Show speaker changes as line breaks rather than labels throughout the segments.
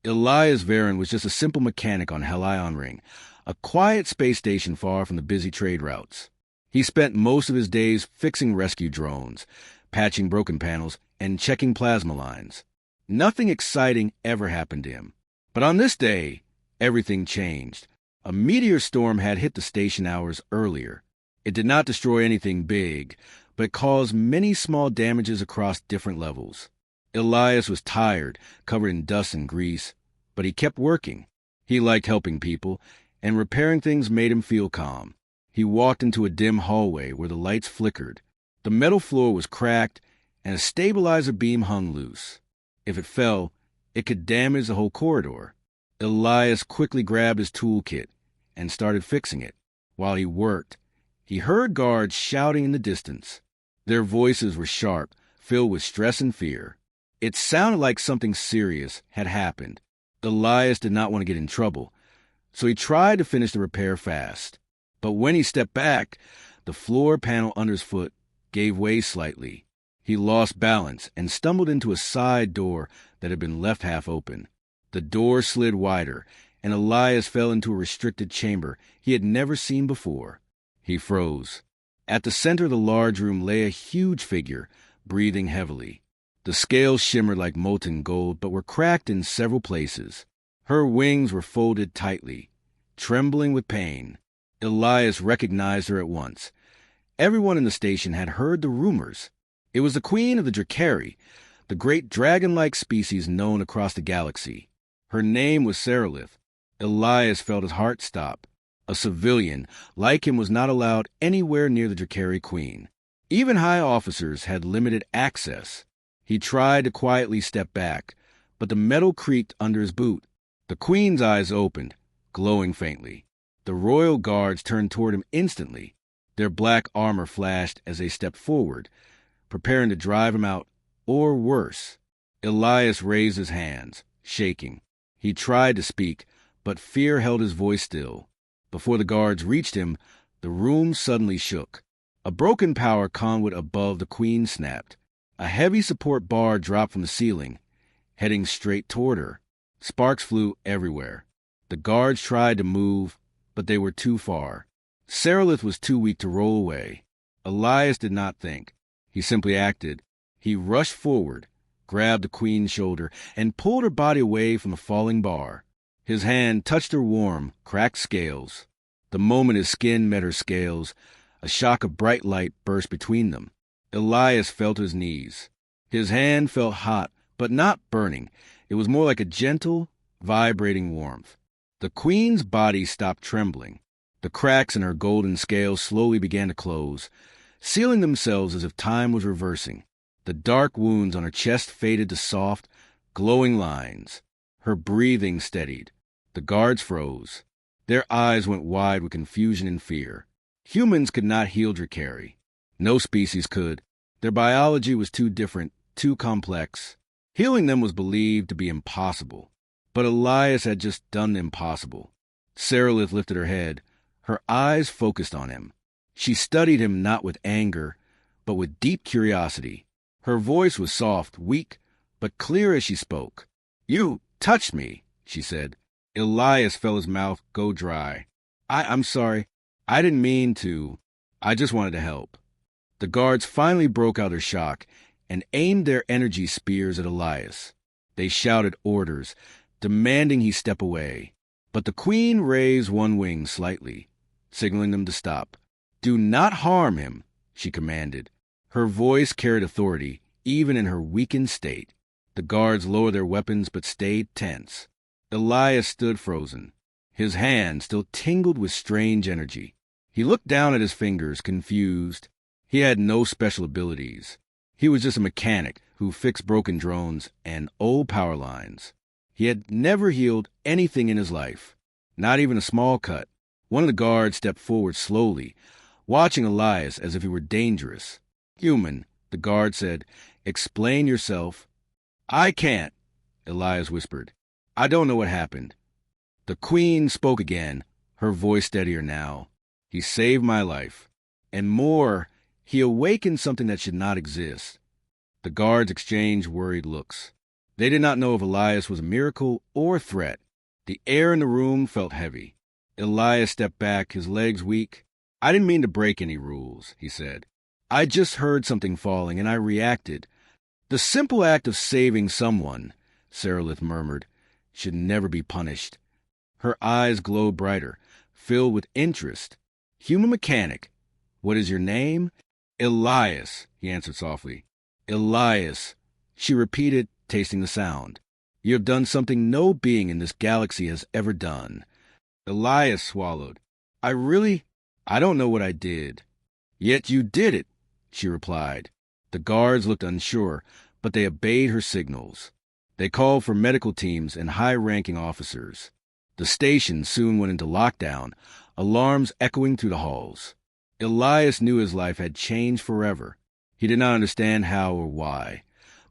Elias Varon was just a simple mechanic on Helion Ring, a quiet space station far from the busy trade routes. He spent most of his days fixing rescue drones, patching broken panels, and checking plasma lines. Nothing exciting ever happened to him. But on this day, everything changed. A meteor storm had hit the station hours earlier. It did not destroy anything big, but caused many small damages across different levels. Elias was tired, covered in dust and grease, but he kept working. He liked helping people, and repairing things made him feel calm. He walked into a dim hallway where the lights flickered. The metal floor was cracked, and a stabilizer beam hung loose. If it fell, it could damage the whole corridor. Elias quickly grabbed his toolkit and started fixing it. While he worked, he heard guards shouting in the distance. Their voices were sharp, filled with stress and fear. It sounded like something serious had happened. Elias did not want to get in trouble, so he tried to finish the repair fast. But when he stepped back, the floor panel under his foot gave way slightly. He lost balance and stumbled into a side door that had been left half open. The door slid wider, and Elias fell into a restricted chamber he had never seen before. He froze. At the center of the large room lay a huge figure, breathing heavily. The scales shimmered like molten gold, but were cracked in several places. Her wings were folded tightly, trembling with pain. Elias recognized her at once. Everyone in the station had heard the rumors. It was the queen of the Draconis, the great dragon-like species known across the galaxy. Her name was Seralith. Elias felt his heart stop. A civilian, like him, was not allowed anywhere near the Draconis queen. Even high officers had limited access. He tried to quietly step back, but the metal creaked under his boot. The queen's eyes opened, glowing faintly. The royal guards turned toward him instantly. Their black armor flashed as they stepped forward, preparing to drive him out, or worse. Elias raised his hands, shaking. He tried to speak, but fear held his voice still. Before the guards reached him, the room suddenly shook. A broken power conduit above the queen snapped. A heavy support bar dropped from the ceiling, heading straight toward her. Sparks flew everywhere. The guards tried to move, but they were too far. Seralith was too weak to roll away. Elias did not think. He simply acted. He rushed forward, grabbed the queen's shoulder, and pulled her body away from the falling bar. His hand touched her warm, cracked scales. The moment his skin met her scales, a shock of bright light burst between them. Elias fell to his knees. His hand felt hot, but not burning. It was more like a gentle, vibrating warmth. The queen's body stopped trembling. The cracks in her golden scales slowly began to close, sealing themselves as if time was reversing. The dark wounds on her chest faded to soft, glowing lines. Her breathing steadied. The guards froze. Their eyes went wide with confusion and fear. Humans could not heal Draconis. No species could. Their biology was too different, too complex. Healing them was believed to be impossible. But Elias had just done the impossible. Seralith lifted her head, her eyes focused on him. She studied him not with anger, but with deep curiosity. Her voice was soft, weak, but clear as she spoke. "You touched me," she said. Elias felt his mouth go dry. I'm sorry. I didn't mean to. I just wanted to help." The guards finally broke out of shock and aimed their energy spears at Elias. They shouted orders, demanding he step away. But the queen raised one wing slightly, signaling them to stop. "Do not harm him," she commanded. Her voice carried authority, even in her weakened state. The guards lowered their weapons but stayed tense. Elias stood frozen. His hand still tingled with strange energy. He looked down at his fingers, confused. He had no special abilities. He was just a mechanic who fixed broken drones and old power lines. He had never healed anything in his life, not even a small cut. One of the guards stepped forward slowly, watching Elias as if he were dangerous. "Human," the guard said, "explain yourself." "I can't," Elias whispered. "I don't know what happened." The queen spoke again, her voice steadier now. "He saved my life. And more, he awakened something that should not exist." The guards exchanged worried looks. They did not know if Elias was a miracle or threat. The air in the room felt heavy. Elias stepped back, his legs weak. "I didn't mean to break any rules," he said. "I just heard something falling, and I reacted. The simple act of saving someone," Seralith murmured, "should never be punished." Her eyes glowed brighter, filled with interest. "Human mechanic. What is your name?" "Elias," he answered softly. "Elias," she repeated, tasting the sound. "You have done something no being in this galaxy has ever done." Elias swallowed. I don't know what I did." "Yet you did it," she replied. The guards looked unsure, but they obeyed her signals. They called for medical teams and high-ranking officers. The station soon went into lockdown, alarms echoing through the halls. Elias knew his life had changed forever. He did not understand how or why.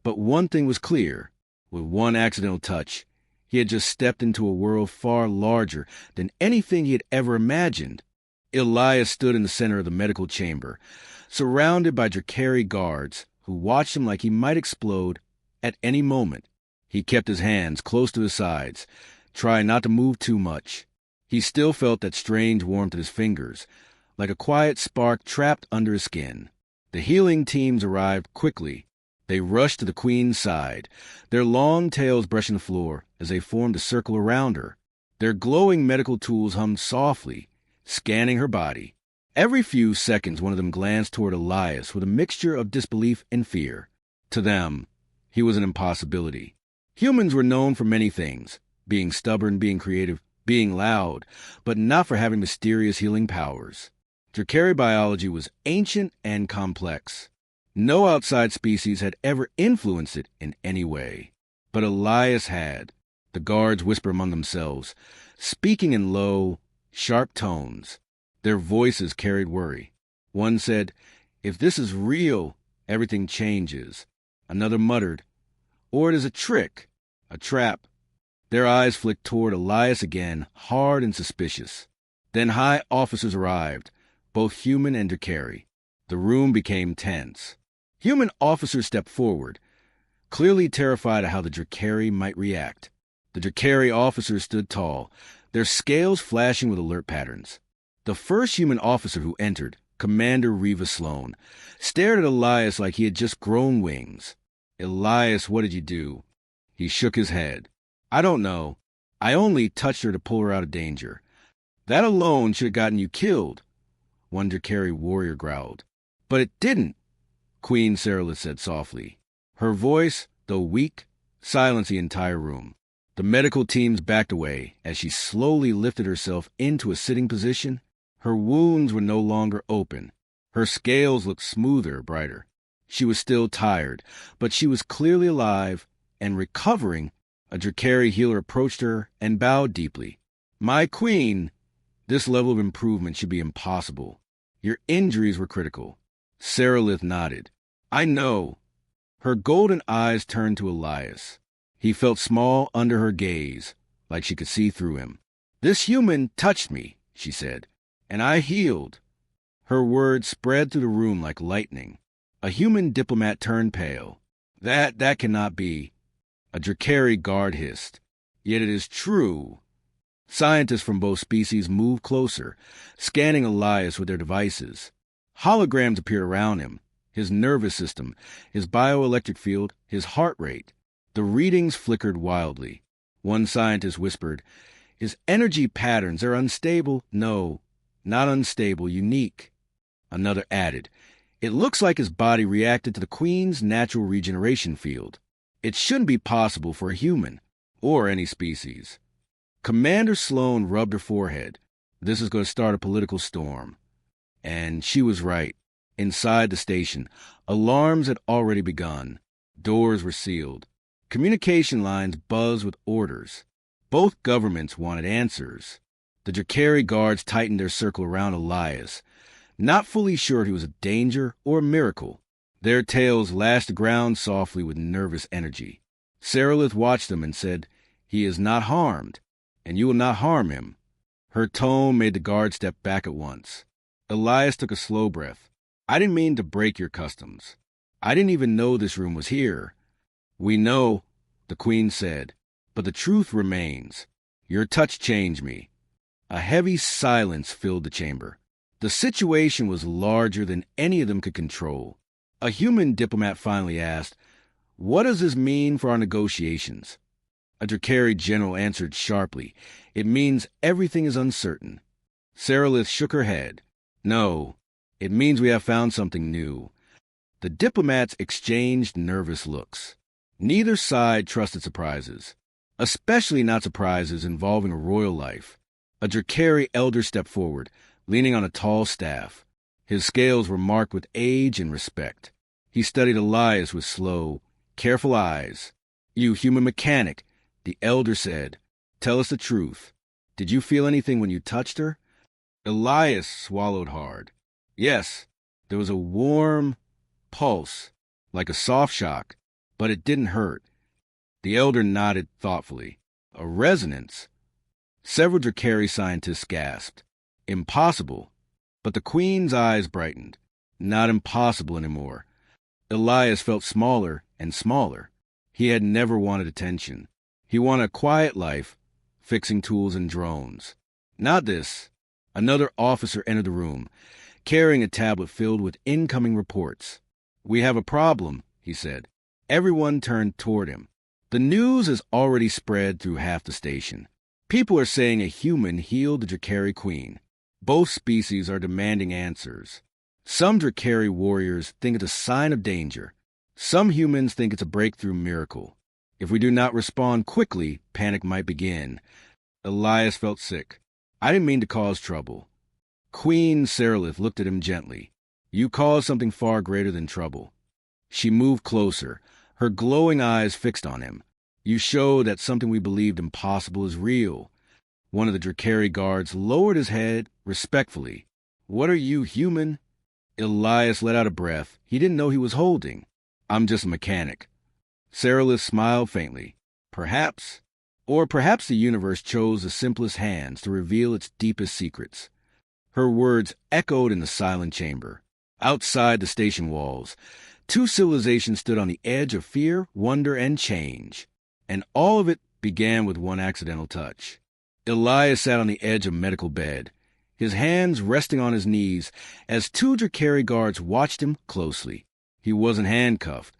But one thing was clear. With one accidental touch, he had just stepped into a world far larger than anything he had ever imagined. Elias stood in the center of the medical chamber, surrounded by Draconis guards who watched him like he might explode at any moment. He kept his hands close to his sides, trying not to move too much. He still felt that strange warmth in his fingers, like a quiet spark trapped under his skin. The healing teams arrived quickly. They rushed to the Queen's side, their long tails brushing the floor as they formed a circle around her. Their glowing medical tools hummed softly, scanning her body. Every few seconds, one of them glanced toward Elias with a mixture of disbelief and fear. To them, he was an impossibility. Humans were known for many things, being stubborn, being creative, being loud, but not for having mysterious healing powers. Draconis biology was ancient and complex. No outside species had ever influenced it in any way. But Elias had. The guards whispered among themselves, speaking in low, sharp tones. Their voices carried worry. One said, "If this is real, everything changes." Another muttered, "Or it is a trick, a trap." Their eyes flicked toward Elias again, hard and suspicious. Then high officers arrived, both human and Draconis. The room became tense. Human officers stepped forward, clearly terrified of how the Draconis might react. The Draconis officers stood tall, their scales flashing with alert patterns. The first human officer who entered, Commander Reva Sloan, stared at Elias like he had just grown wings. "Elias, what did you do?" He shook his head. "I don't know. I only touched her to pull her out of danger. That alone should have gotten you killed," one Draconis warrior growled. "But it didn't," Queen Seralith said softly. Her voice, though weak, silenced the entire room. The medical teams backed away as she slowly lifted herself into a sitting position. Her wounds were no longer open. Her scales looked smoother, brighter. She was still tired, but she was clearly alive and recovering. A Draconis healer approached her and bowed deeply. "My queen, this level of improvement should be impossible. Your injuries were critical." Seralith nodded. "I know." Her golden eyes turned to Elias. He felt small under her gaze, like she could see through him. "This human touched me," she said, "and I healed." Her words spread through the room like lightning. A human diplomat turned pale. That cannot be," a Draconis guard hissed. "Yet it is true." Scientists from both species moved closer, scanning Elias with their devices. Holograms appeared around him, his nervous system, his bioelectric field, his heart rate. The readings flickered wildly. One scientist whispered, "His energy patterns are unstable." "No, not unstable, unique." Another added, "It looks like his body reacted to the Queen's natural regeneration field. It shouldn't be possible for a human, or any species." Commander Sloan rubbed her forehead. This is going to start a political storm. And she was right. Inside the station, alarms had already begun. Doors were sealed. Communication lines buzzed with orders. Both governments wanted answers. The Draconis guards tightened their circle around Elias, not fully sure if he was a danger or a miracle. Their tails lashed the ground softly with nervous energy. Seralith watched them and said, "He is not harmed, and you will not harm him." Her tone made the guard step back at once. Elias took a slow breath. "I didn't mean to break your customs. I didn't even know this room was here." "We know," The queen said, "But the truth remains. Your touch changed me." A heavy silence filled the chamber. The situation was larger than any of them could control. A human diplomat finally asked, "What does this mean for our negotiations?" A Dracari general answered sharply, "It means everything is uncertain." Sarilith shook her head. "No, it means we have found something new." The diplomats exchanged nervous looks. Neither side trusted surprises, especially not surprises involving a royal life. A Dracari elder stepped forward, leaning on a tall staff. His scales were marked with age and respect. He studied Elias with slow, careful eyes. "You human mechanic," the elder said, "tell us the truth. Did you feel anything when you touched her?" Elias swallowed hard. "Yes, there was a warm pulse, like a soft shock, but it didn't hurt." The elder nodded thoughtfully. "A resonance?" Several Dracari scientists gasped. "Impossible." But the queen's eyes brightened. Not impossible anymore. Elias felt smaller and smaller. He had never wanted attention. He wanted a quiet life, fixing tools and drones. Not this. Another officer entered the room, carrying a tablet filled with incoming reports. "We have a problem," he said. Everyone turned toward him. "The news has already spread through half the station. People are saying a human healed the Dracari queen. Both species are demanding answers. Some Dracari warriors think it's a sign of danger. Some humans think it's a breakthrough miracle. If we do not respond quickly, panic might begin." Elias felt sick. "I didn't mean to cause trouble." Queen Sarilith looked at him gently. "You caused something far greater than trouble." She moved closer, her glowing eyes fixed on him. "You showed that something we believed impossible is real." One of the Dracari guards lowered his head respectfully. "What are you, human?" Elias let out a breath he didn't know he was holding. "I'm just a mechanic." Sarilith smiled faintly. "Perhaps. Or perhaps the universe chose the simplest hands to reveal its deepest secrets." Her words echoed in the silent chamber. Outside the station walls, two civilizations stood on the edge of fear, wonder, and change. And all of it began with one accidental touch. Elias sat on the edge of a medical bed, his hands resting on his knees as two Dracari guards watched him closely. He wasn't handcuffed,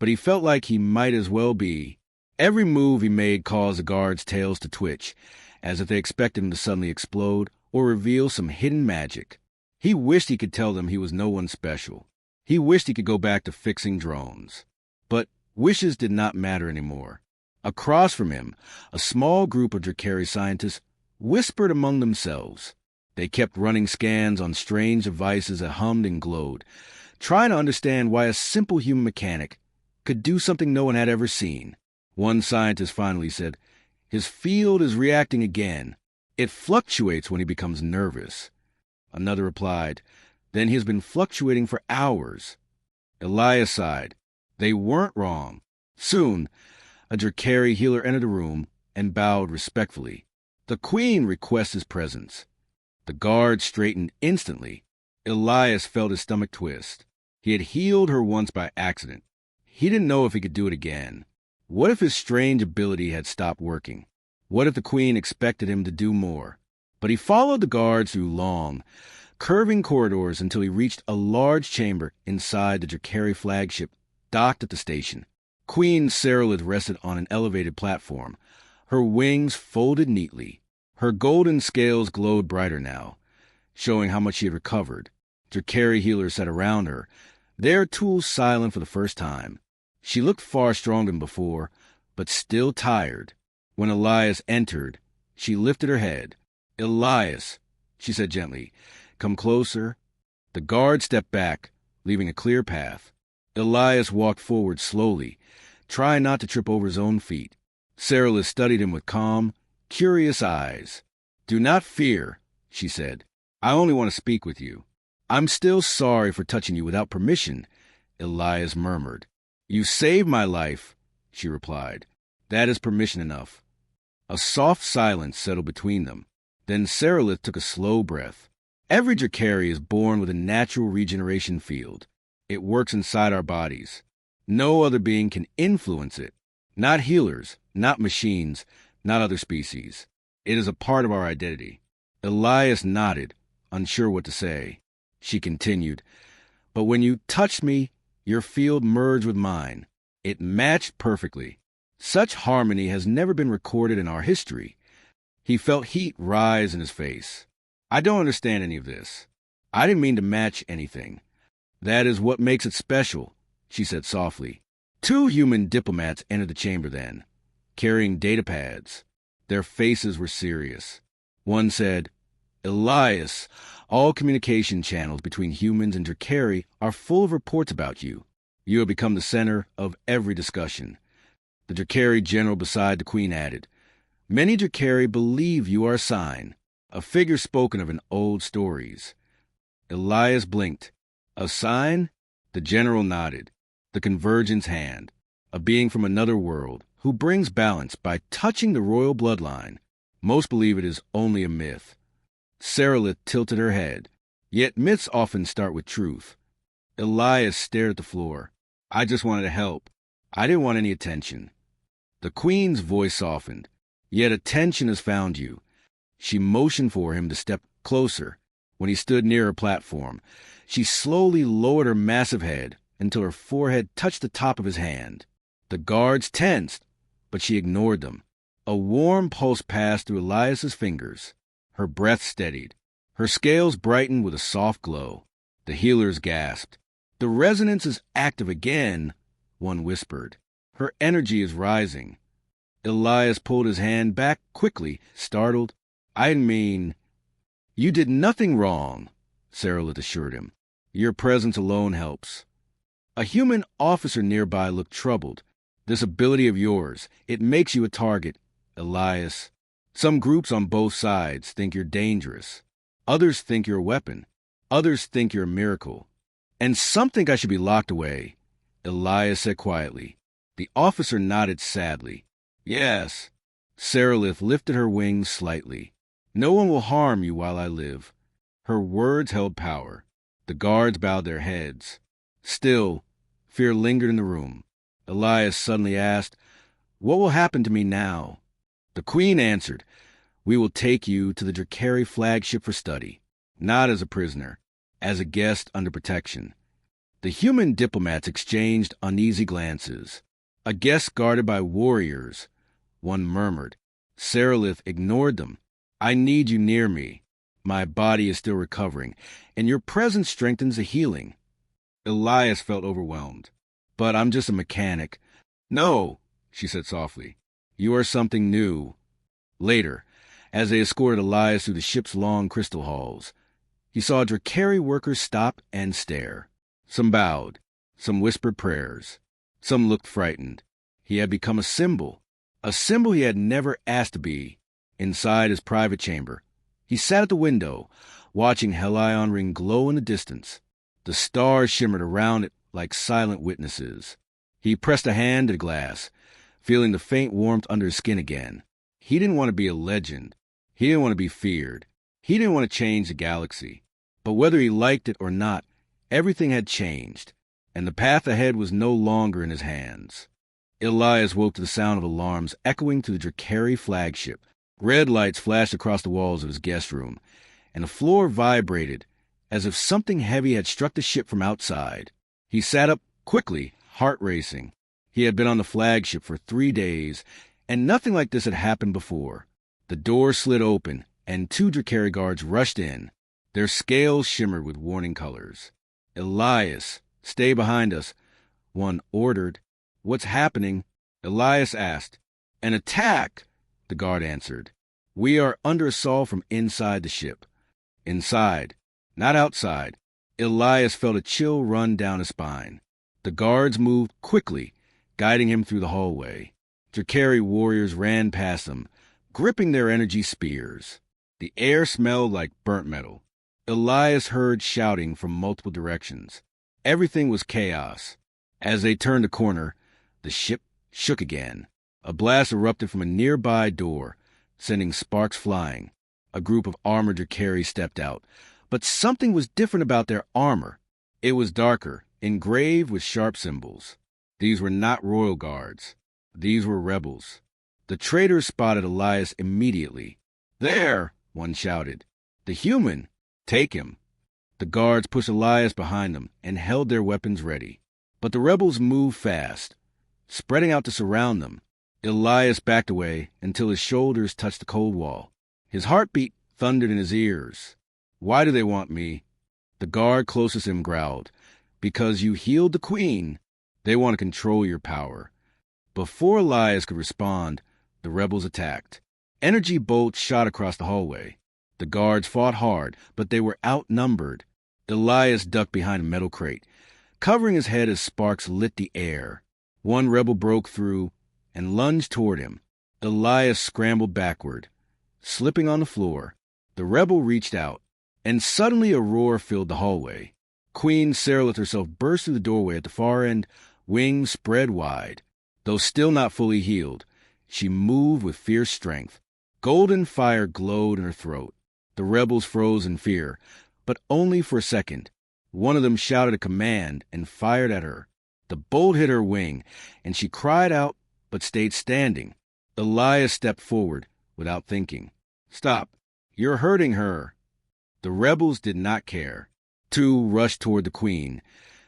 but he felt like he might as well be. Every move he made caused the guards' tails to twitch, as if they expected him to suddenly explode or reveal some hidden magic. He wished he could tell them he was no one special. He wished he could go back to fixing drones. But wishes did not matter anymore. Across from him, a small group of Dracari scientists whispered among themselves. They kept running scans on strange devices that hummed and glowed, trying to understand why a simple human mechanic could do something no one had ever seen. One scientist finally said, "His field is reacting again. It fluctuates when he becomes nervous." Another replied, "Then he has been fluctuating for hours." Elias sighed. They weren't wrong. Soon, a Dracari healer entered the room and bowed respectfully. "The queen requests his presence." The guard straightened instantly. Elias felt his stomach twist. He had healed her once by accident. He didn't know if he could do it again. What if his strange ability had stopped working? What if the queen expected him to do more? But he followed the guards through long, curving corridors until he reached a large chamber inside the Dracari flagship docked at the station. Queen Sarilith rested on an elevated platform, her wings folded neatly. Her golden scales glowed brighter now, showing how much she had recovered. Dracari healers sat around her, their tools silent for the first time. She looked far stronger than before, but still tired. When Elias entered, she lifted her head. "Elias," she said gently, "come closer." The guard stepped back, leaving a clear path. Elias walked forward slowly, trying not to trip over his own feet. Sarilith studied him with calm, curious eyes. "Do not fear," she said. "I only want to speak with you." "I'm still sorry for touching you without permission," Elias murmured. "You saved my life," she replied. "That is permission enough." A soft silence settled between them. Then Sarilith took a slow breath. "Every Dracari is born with a natural regeneration field. It works inside our bodies. No other being can influence it. Not healers, not machines, not other species. It is a part of our identity. Elias nodded, unsure what to say. She continued, "But when you touched me, your field merged with mine. It matched perfectly. Such harmony has never been recorded in our history." He felt heat rise in his face. "I don't understand any of this. I didn't mean to match anything. That is what makes it special," she said softly. Two human diplomats entered the chamber then, carrying data pads. Their faces were serious. One said, "Elias, all communication channels between humans and Dracarys are full of reports about you. You have become the center of every discussion." The Dracari general beside the queen added, "Many Dracari believe you are a sign, a figure spoken of in old stories." Elias blinked. "A sign?" The general nodded. "The Convergence Hand, a being from another world, who brings balance by touching the royal bloodline. Most believe it is only a myth." Sarilith tilted her head. "Yet myths often start with truth." Elias stared at the floor. "I just wanted to help. I didn't want any attention." The queen's voice softened. "Yet attention has found you." She motioned for him to step closer. When he stood near her platform, she slowly lowered her massive head until her forehead touched the top of his hand. The guards tensed, but she ignored them. A warm pulse passed through Elias's fingers. Her breath steadied. Her scales brightened with a soft glow. The healers gasped. "The resonance is active again," one whispered. "Her energy is rising." Elias pulled his hand back quickly, startled. "I mean—" "You did nothing wrong," Sarilith assured him. "Your presence alone helps." A human officer nearby looked troubled. "This ability of yours, it makes you a target, Elias. Some groups on both sides think you're dangerous. Others think you're a weapon. Others think you're a miracle. And some think I should be locked away," Elias said quietly. The officer nodded sadly. "Yes." Sarilith lifted her wings slightly. "No one will harm you while I live." Her words held power. The guards bowed their heads. Still, fear lingered in the room. Elias suddenly asked, "What will happen to me now?" The queen answered, "We will take you to the Dracari flagship for study, not as a prisoner, as a guest under protection." The human diplomats exchanged uneasy glances. "A guest guarded by warriors," one murmured. Sarilith ignored them. "I need you near me. My body is still recovering, and your presence strengthens the healing." Elias felt overwhelmed. "But I'm just a mechanic." "No," she said softly. "You are something new." Later, as they escorted Elias through the ship's long crystal halls, he saw Dracari workers stop and stare. Some bowed, some whispered prayers, some looked frightened. He had become a symbol he had never asked to be. Inside his private chamber, he sat at the window, watching Helion Ring glow in the distance. The stars shimmered around it like silent witnesses. He pressed a hand to the glass, feeling the faint warmth under his skin again. He didn't want to be a legend. He didn't want to be feared. He didn't want to change the galaxy. But whether he liked it or not, everything had changed, and the path ahead was no longer in his hands. Elias woke to the sound of alarms echoing to the Dracari flagship. Red lights flashed across the walls of his guest room, and the floor vibrated as if something heavy had struck the ship from outside. He sat up quickly, heart racing. He had been on the flagship for 3 days, and nothing like this had happened before. The door slid open, and 2 Dracari guards rushed in. Their scales shimmered with warning colors. "Elias, stay behind us," one ordered. "What's happening?" Elias asked. "An attack," the guard answered. "We are under assault from inside the ship." Inside, not outside. Elias felt a chill run down his spine. The guards moved quickly, guiding him through the hallway. Dracari warriors ran past them, gripping their energy spears. The air smelled like burnt metal. Elias heard shouting from multiple directions. Everything was chaos. As they turned a corner, the ship shook again. A blast erupted from a nearby door, sending sparks flying. A group of armored Dracari stepped out, but something was different about their armor. It was darker, engraved with sharp symbols. These were not royal guards. These were rebels. The traitors spotted Elias immediately. "There!" one shouted. "The human! Take him!" The guards pushed Elias behind them and held their weapons ready. But the rebels moved fast, spreading out to surround them. Elias backed away until his shoulders touched the cold wall. His heartbeat thundered in his ears. "Why do they want me?" The guard closest to him growled. "Because you healed the queen. They want to control your power." Before Elias could respond, the rebels attacked. Energy bolts shot across the hallway. The guards fought hard, but they were outnumbered. Elias ducked behind a metal crate, covering his head as sparks lit the air. One rebel broke through and lunged toward him. Elias scrambled backward, slipping on the floor. The rebel reached out, and suddenly a roar filled the hallway. Queen Serylith herself burst through the doorway at the far end, wings spread wide. Though still not fully healed, she moved with fierce strength. Golden fire glowed in her throat. The rebels froze in fear, but only for a second. One of them shouted a command and fired at her. The bolt hit her wing, and she cried out but stayed standing. Elias stepped forward without thinking. "Stop. You're hurting her." The rebels did not care. Two rushed toward the queen,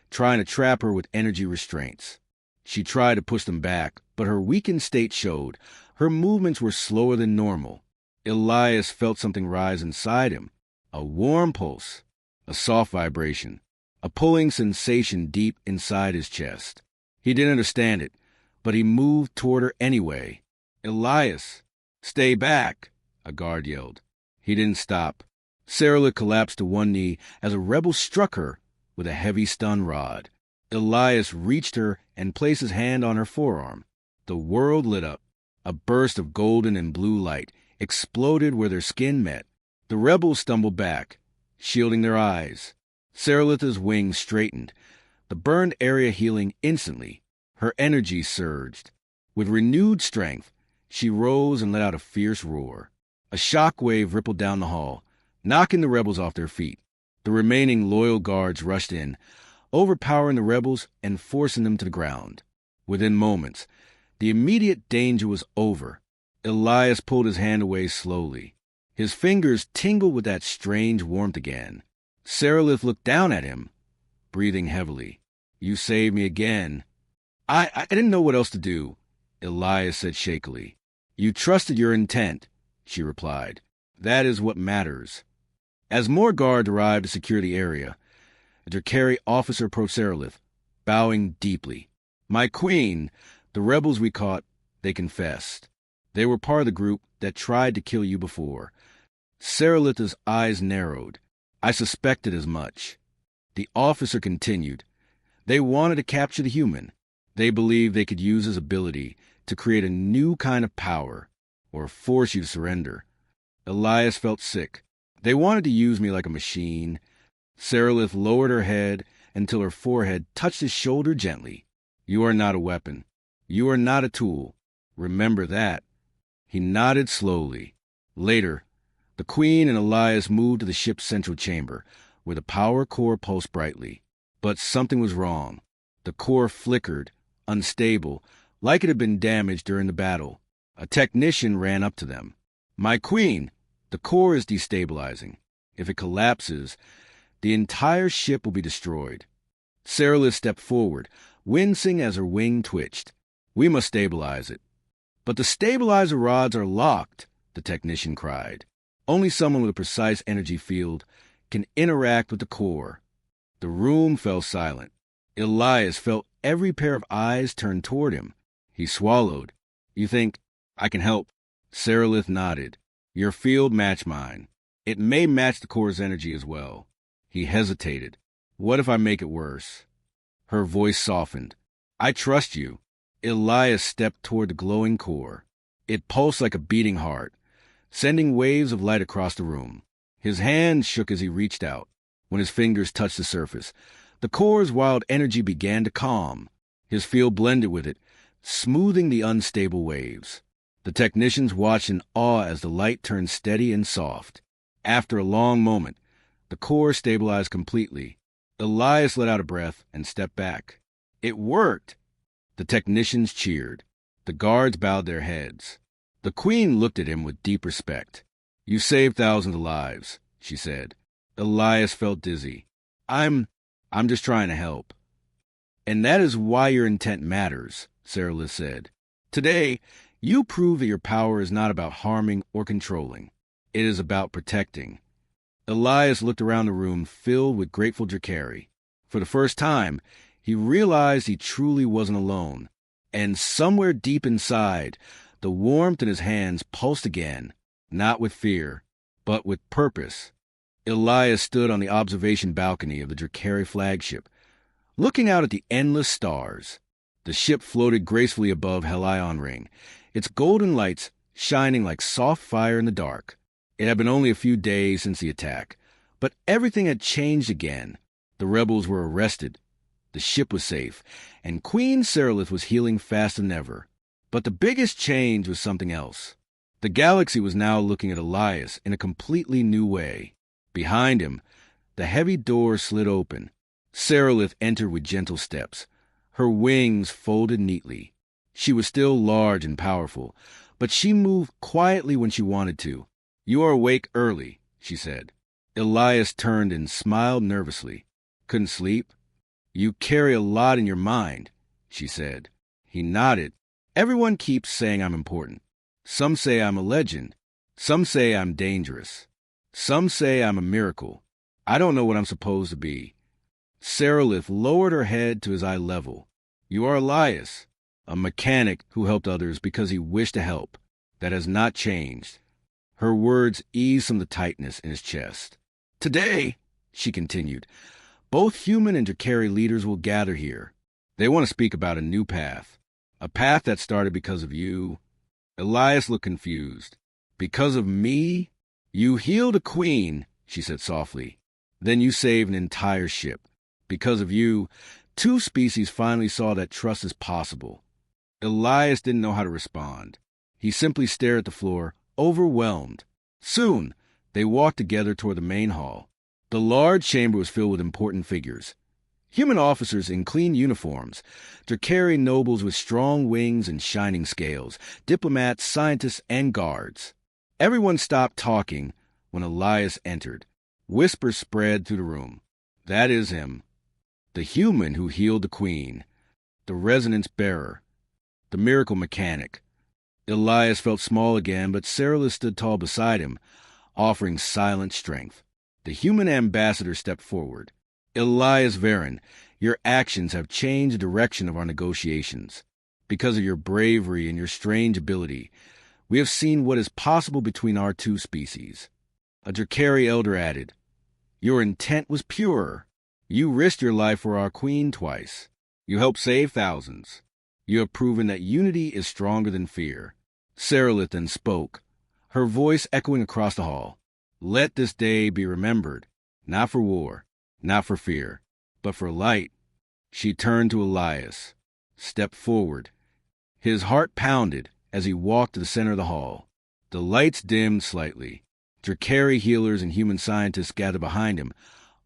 trying to trap her with energy restraints. She tried to push them back, but her weakened state showed. Her movements were slower than normal. Elias felt something rise inside him. A warm pulse, a soft vibration, a pulling sensation deep inside his chest. He didn't understand it, but he moved toward her anyway. "Elias, stay back," a guard yelled. He didn't stop. Serylith collapsed to one knee as a rebel struck her with a heavy stun rod. Elias reached her and placed his hand on her forearm. The world lit up. A burst of golden and blue light exploded where their skin met. The rebels stumbled back, shielding their eyes. Serylith's wings straightened, the burned area healing instantly. Her energy surged. With renewed strength, she rose and let out a fierce roar. A shock wave rippled down the hall, knocking the rebels off their feet. The remaining loyal guards rushed in, overpowering the rebels and forcing them to the ground. Within moments, the immediate danger was over. Elias pulled his hand away slowly. His fingers tingled with that strange warmth again. Serylith looked down at him, breathing heavily. "You saved me again." I didn't know what else to do," Elias said shakily. "You trusted your intent," she replied. "That is what matters." As more guards arrived to secure the area, a Draconis officer approached Serylith, bowing deeply. "My queen, the rebels we caught," they confessed. "They were part of the group that tried to kill you before." Serylith's eyes narrowed. "I suspected as much." The officer continued. "They wanted to capture the human. They believed they could use his ability to create a new kind of power, or force you to surrender." Elias felt sick. "They wanted to use me like a machine." Serylith lowered her head until her forehead touched his shoulder gently. "You are not a weapon. You are not a tool. Remember that." He nodded slowly. Later, the Queen and Elias moved to the ship's central chamber, where the power core pulsed brightly. But something was wrong. The core flickered, unstable, like it had been damaged during the battle. A technician ran up to them. "My queen, the core is destabilizing. If it collapses, the entire ship will be destroyed." Serylith stepped forward, wincing as her wing twitched. "We must stabilize it." "But the stabilizer rods are locked," the technician cried. "Only someone with a precise energy field can interact with the core." The room fell silent. Elias felt every pair of eyes turn toward him. He swallowed. "You think I can help?" Serylith nodded. "Your field match mine. It may match the core's energy as well." He hesitated. "What if I make it worse?" Her voice softened. "I trust you." Elias stepped toward the glowing core. It pulsed like a beating heart, sending waves of light across the room. His hand shook as he reached out. When his fingers touched the surface, the core's wild energy began to calm. His field blended with it, smoothing the unstable waves. The technicians watched in awe as the light turned steady and soft. After a long moment, the core stabilized completely. Elias let out a breath and stepped back. "It worked!" The technicians cheered. The guards bowed their heads. The queen looked at him with deep respect. "You saved thousands of lives," she said. Elias felt dizzy. I'm just trying to help." "And that is why your intent matters," Seralith said. "Today, you prove that your power is not about harming or controlling. It is about protecting." Elias looked around the room filled with grateful Dracari. For the first time, he realized he truly wasn't alone. And somewhere deep inside, the warmth in his hands pulsed again, not with fear, but with purpose. Elias stood on the observation balcony of the Dracari flagship, looking out at the endless stars. The ship floated gracefully above Helion Ring, its golden lights shining like soft fire in the dark. It had been only a few days since the attack, but everything had changed again. The rebels were arrested, the ship was safe, and Queen Seralith was healing faster than ever. But the biggest change was something else. The galaxy was now looking at Elias in a completely new way. Behind him, the heavy door slid open. Seralith entered with gentle steps, her wings folded neatly. She was still large and powerful, but she moved quietly when she wanted to. "You are awake early," she said. Elias turned and smiled nervously. "Couldn't sleep?" "You carry a lot in your mind," she said. He nodded. "Everyone keeps saying I'm important. Some say I'm a legend. Some say I'm dangerous. Some say I'm a miracle. I don't know what I'm supposed to be." Seralith lowered her head to his eye level. "You are Elias, a mechanic who helped others because he wished to help. That has not changed." Her words eased some of the tightness in his chest. "Today," she continued, "both human and Dracari leaders will gather here. They want to speak about a new path. A path that started because of you." Elias looked confused. "Because of me? You healed a queen," she said softly. "Then you saved an entire ship. Because of you, 2 species finally saw that trust is possible." Elias didn't know how to respond. He simply stared at the floor, overwhelmed. Soon, they walked together toward the main hall. The large chamber was filled with important figures. Human officers in clean uniforms, Dracari nobles with strong wings and shining scales, diplomats, scientists, and guards. Everyone stopped talking when Elias entered. Whispers spread through the room. "That is him. The human who healed the queen. The resonance bearer. The miracle mechanic." Elias felt small again, but Seralith stood tall beside him, offering silent strength. The human ambassador stepped forward. "Elias Varen, your actions have changed the direction of our negotiations. Because of your bravery and your strange ability, we have seen what is possible between our 2 species." A Dracari elder added, "Your intent was pure. You risked your life for our queen twice. You helped save thousands. You have proven that unity is stronger than fear." Seralith then spoke, her voice echoing across the hall. "Let this day be remembered, not for war, not for fear, but for light." She turned to Elias, stepped forward. His heart pounded as he walked to the center of the hall. The lights dimmed slightly. Dracari healers and human scientists gathered behind him,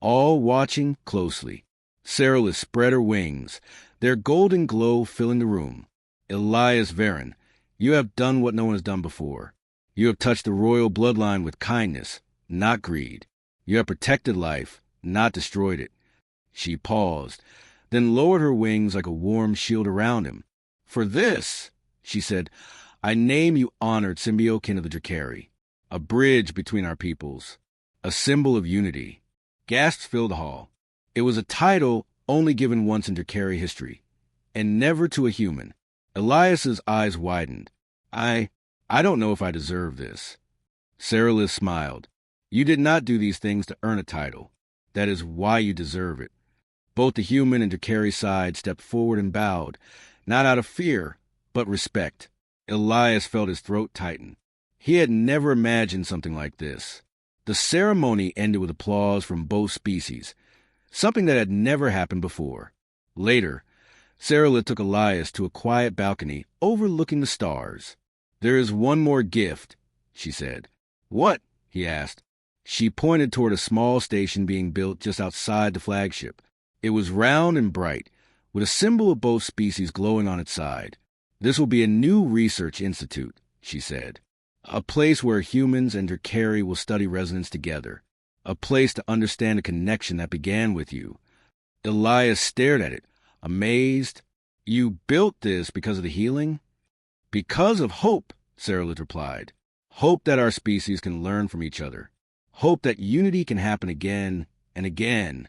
all watching closely. Seralith spread her wings, their golden glow filling the room. "Elias Varen, you have done what no one has done before. You have touched the royal bloodline with kindness, not greed. You have protected life, not destroyed it." She paused, then lowered her wings like a warm shield around him. "For this," she said, "I name you honored symbiokin of the Dracari, a bridge between our peoples, a symbol of unity." Gasps filled the hall. It was a title only given once in Dracari history, and never to a human. Elias's eyes widened. I don't know if I deserve this." Seralith smiled. "You did not do these things to earn a title. That is why you deserve it." Both the human and Dracari side stepped forward and bowed, not out of fear, but respect. Elias felt his throat tighten. He had never imagined something like this. The ceremony ended with applause from both species, something that had never happened before. Later, Seralith took Elias to a quiet balcony overlooking the stars. "There is one more gift," she said. "What?" he asked. She pointed toward a small station being built just outside the flagship. It was round and bright, with a symbol of both species glowing on its side. This will be a new research institute, she said. A place where humans and Dracarys will study resonance together. A place to understand a connection that began with you. Elias stared at it, amazed. You built this because of the healing? Because of hope, Sarah replied. Hope that our species can learn from each other. Hope that unity can happen again and again.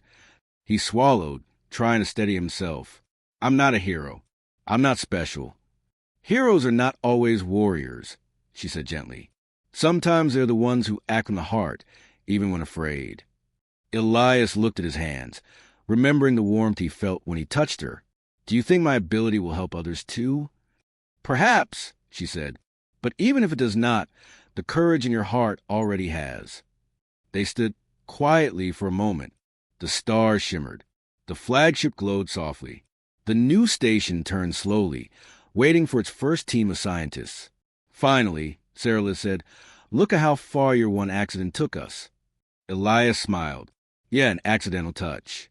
He swallowed, trying to steady himself. I'm not a hero. I'm not special. Heroes are not always warriors, she said gently. Sometimes they're the ones who act from the heart, even when afraid. Elias looked at his hands, remembering the warmth he felt when he touched her. Do you think my ability will help others too? Perhaps, she said, but even if it does not, the courage in your heart already has. They stood quietly for a moment. The stars shimmered. The flagship glowed softly. The new station turned slowly, waiting for its first team of scientists. Finally, Sarah said, look at how far your one accident took us. Elias smiled. Yeah, an accidental touch.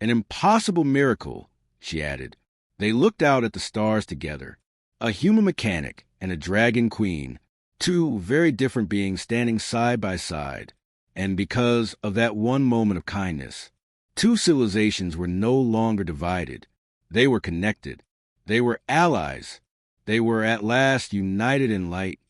An impossible miracle, she added. They looked out at the stars together. A human mechanic and a dragon queen, two very different beings standing side by side. And because of that one moment of kindness, two civilizations were no longer divided. They were connected. They were allies. They were at last united in light